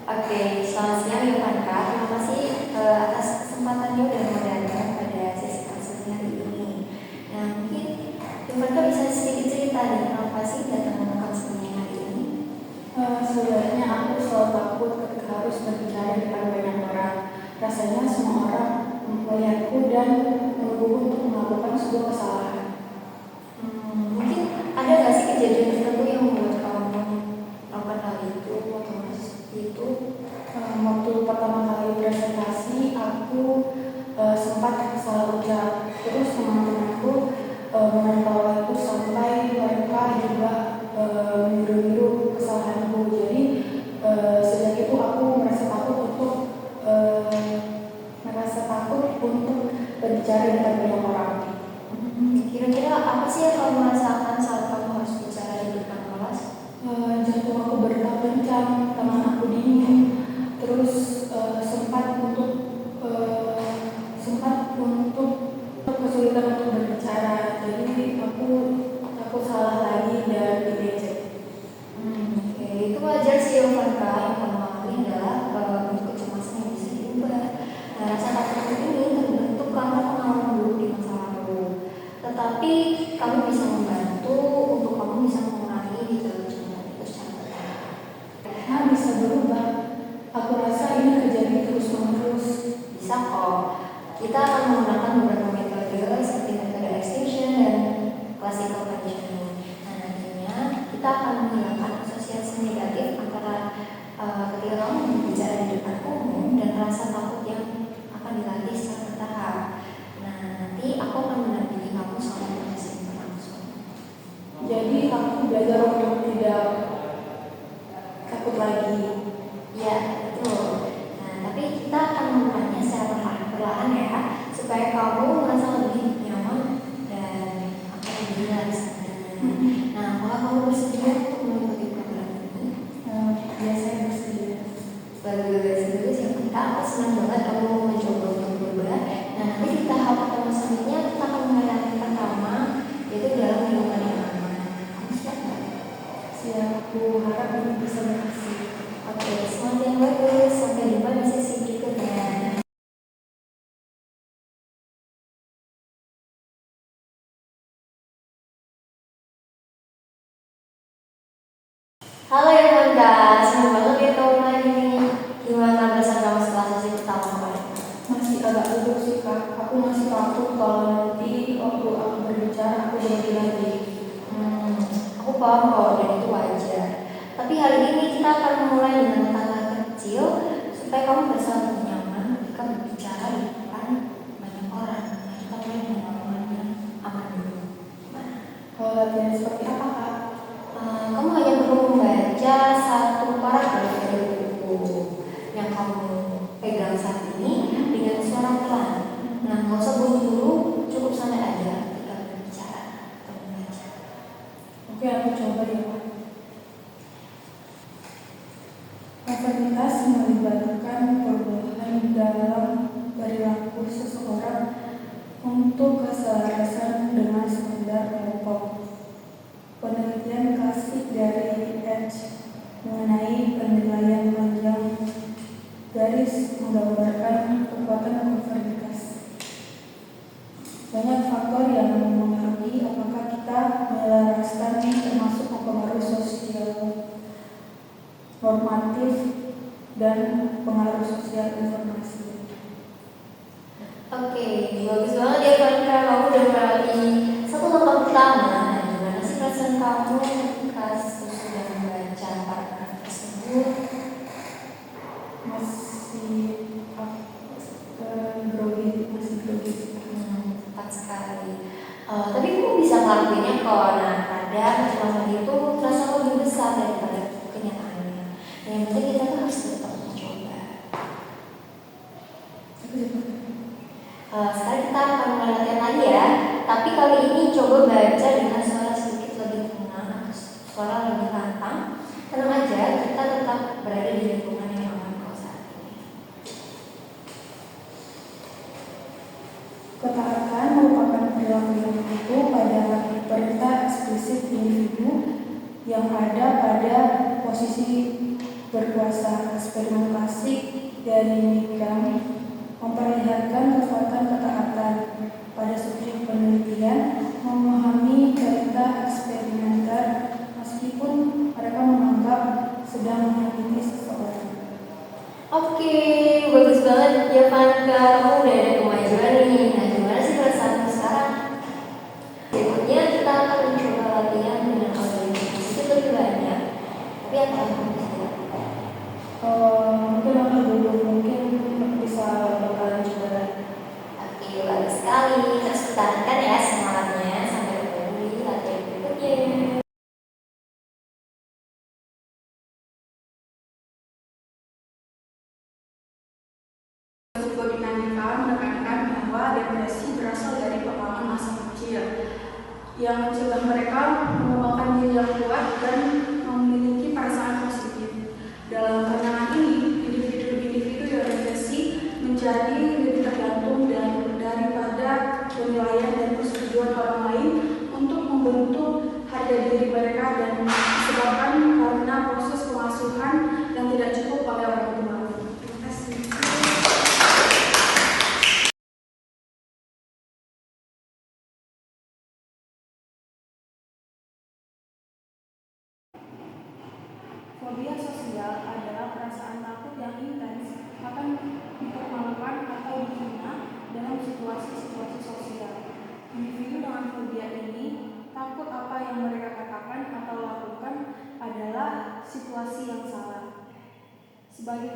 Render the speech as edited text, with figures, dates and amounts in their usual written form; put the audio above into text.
Oke, selamat siang Yovanka. Terima kasih atas kesempatannya dan mau datang pada sesi konseling hari ini. Nah, mungkin Yovanka bisa sedikit cerita nih, kenapa sih datang ke konseling hari ini? Sebenarnya aku selalu takut ketika harus berbicara di depan banyak orang. Rasanya semua orang melihatku dan menunggu untuk melakukan sebuah kesalahan. Mungkin ada nggak sih kejadian tertentu yang membuat kamu melakukan hal itu atau seperti itu? Waktu pertama kali presentasi, aku sempat salah ucap. Terus teman-temanku menertawaku sampai mereka juga meniru kesalahanku. Jadi sejak itu aku merasa takut untuk berbicara di depan banyak orang. Kira-kira apa sih yang kamu rasakan saat kamu harus bicara di depan kelas? Jantung aku berdetak kencang, tangan aku dingin, terus sempat untuk kesulitan untuk berbicara. Jadi aku takut salah lagi dan diejek. Oke, itu wajar sih Yovanka. Yang kamu alami adalah bentuk kecemasan yang bisa diubah. Nah, rasa takut ini terbentuk karena pengalaman buruk di masa lalu. Tetapi kami bisa membantu untuk kamu bisa mengurangi gejala-gejala itu secara bertahap. Nah, bisa berubah. Aku rasa ini terjadi terus-menerus. Bisa kok. Kita akan menggunakan beberapa metode seperti metode extinction dan classical conditioning. Nah, nantinya kita akan menghilangkan asosiasi negatif antara ketika kamu berbicara di depan umum dan rasa takut yang akan dilatih secara bertahap. Nah, nanti aku akan mendampingi kamu selama proses ini berlangsung. Jadi aku belajar untuk tidak takut lagi. Ya, betul. Nah, tapi kita akan melakukannya secara perlahan ya, supaya kamu merasa lebih nyaman dan akan lebih relax. Nah, apakah kamu bersedia untuk mengikuti program ini? Ya, saya bersedia. Bagus ya. Aku senang banget kamu mau mencoba untuk berubah. Nah, nanti di tahap pertama selanjutnya kita akan mengadakan yang pertama, yaitu dalam lingkungan yang aman. Kamu siap nggak? Siap. Aku harap ini bisa berhasil. Oke, semangat yang bagus. Sampai jumpa di sesi berikutnya. Halo Yovanka, senang banget ya kamu lagi nih. Gimana perasaan kamu setelah sesi pertama kemarin? Masih agak gugup sih Kak. Aku masih takut kalau nanti waktu aku berbicara aku jadi lagi. Aku paham kok, dan itu wajar. Tapi hari ini kita akan memulai dengan tangga kecil supaya kamu merasa lebih nyaman ketika berbicara di depan banyak orang. Kita mulai dengan omongan yang aman dulu. Gimana? Kalau latihan seperti apa Kak? Kamu hanya perlu membaca satu paragraf dari buku yang kamu pegang saat ini dengan suara pelan. Nah, nggak usah buru-buru, cukup santai aja ketika berbicara atau membaca. Oke, aku coba ya Kak. Konformitas melibatkan perubahan dalam perilaku seseorang untuk keselarasan dengan standar kelompok. Penelitian klasik dari Edge mengenai penilaian panjang garis menggambarkan kekuatan konformitas. Banyak faktor yang mempengaruhi apakah kita menyelaraskan, termasuk pengaruh sosial, normatif, dan pengaruh sosial informasi. Oke, bagus banget ya Yovanka, kamu udah melewati satu langkah pertama. Gimana sih perasaan kamu ketika sudah membaca paragraf tersebut? Masih grogi. Tepat sekali. Tapi kamu bisa ngelakuinnya kok. Nah, kadang kecemasan itu terasa lebih besar daripada kenyataannya. Nah, yang penting kita tuh harus tetap mencoba. Sekarang kita akan mulai latihan lagi ya. Tapi kali ini coba baca dengan suara sedikit lebih tenang atau suara lebih lantang. Tenang aja, kita tetap berada di lingkungan yang aman kok saat ini. Ketaatan merupakan perilaku yang bertumbuh pada perintah eksplisit individu yang ada pada posisi berkuasa. Eksperimen didikan memperlihatkan kekuatan ketaatan pada subjek penelitian, memahami cerita eksperimenter meskipun mereka menganggap sedang menyakiti seseorang. Oke, bagus banget ya Vanka, kamu udah ada kemajuan nih. Nah, gimana sih perasaanmu sekarang? Berikutnya kita akan mencoba latihan dengan organisasi itu lebih banyak. Tapi apa yang kamu bisa lakukan? Mungkin aku dulu mungkin bisa bakalan coba lagi. Oke, bagus sekali. Terus pertahankan ya semangatnya sampai ketemu di latihan berikutnya. Juga dinamika menekankan bahwa depresi berasal dari pengalaman masa kecil yang mencegah mereka mengembangkan diri yang kuat dan memiliki perasaan positif. Dalam pandangan ini, individu-individu yang depresi menjadi lebih tergantung daripada penilaian dan persetujuan orang lain untuk membentuk harga diri mereka dan disebabkan karena proses pengasuhan yang tidak cukup oleh orang tua. Terima kasih. Fobia sosial adalah perasaan takut yang intens akan dipermalukan atau dihina dalam situasi-situasi sosial. Individu dengan fobia ini takut apa yang mereka katakan atau lakukan adalah situasi yang salah. Sebagai